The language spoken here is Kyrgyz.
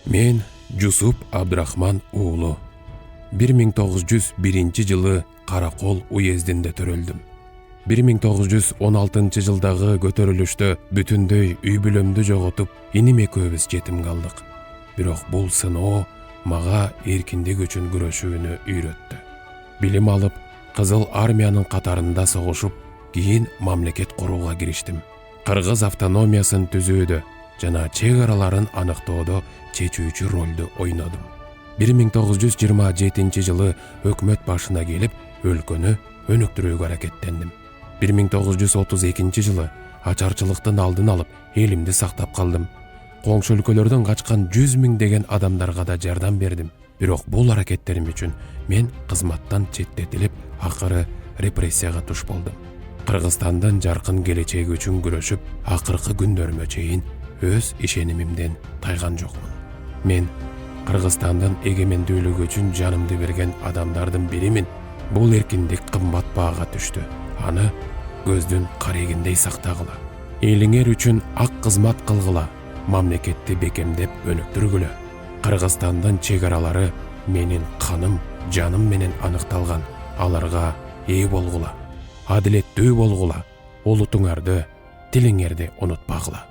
Мен Жусуп Абдрахман уулу. 1901 Каракол уездинде төрөлдүм. 1916 жылдагы көтөрүлүштө бүтүндөй үй бүлөмдү жоготуп, иним экөөбүз жетим калдык. Бирок бул сыноо мага эркиндик үчүн күрөшүүнү үйрөттү. Билим алып, Кызыл армиянын катарында согушуп, кийин мамлекет курууга кириштим. Кыргыз автономиясын түзүүдө жана чек араларын аныктоодо чечүүчү ролду ойнодум. 1927 жылы өкмөт башына келип, өлкөнү өнүктүрүүгө аракеттендим. 1932 жылы ачарчылыктын алдын алып, элимди сактап калдым. Коңшу өлкөлөрдөн качкан 100 миңдеген адамдарга да жардам бердим. Бирок бул аракеттерим үчүн мен кызматтан четтетилип, акыры репрессияга туш болдум. Кыргызстандын жаркын келечеги үчүн күрөшүп, акыркы күндөрүмө чейин өз ишенимимден тайган жокмун. Мен Кыргызстандын эгемендүүлүгү үчүн жанымды берген адамдардын биримин. Бул эркиндик кымбат баага түштү. Аны көздүн карегиндей сактагыла. Элиңер үчүн ак кызмат кылгыла. Мамлекетти бекемдеп өнүктүргүлө. Кыргызстандын чек аралары менин каным, жаным менен аныкталган. Аларга ээ болгула. Адилеттүү болгула. Улутуңарды, тилиңерди унутпагыла.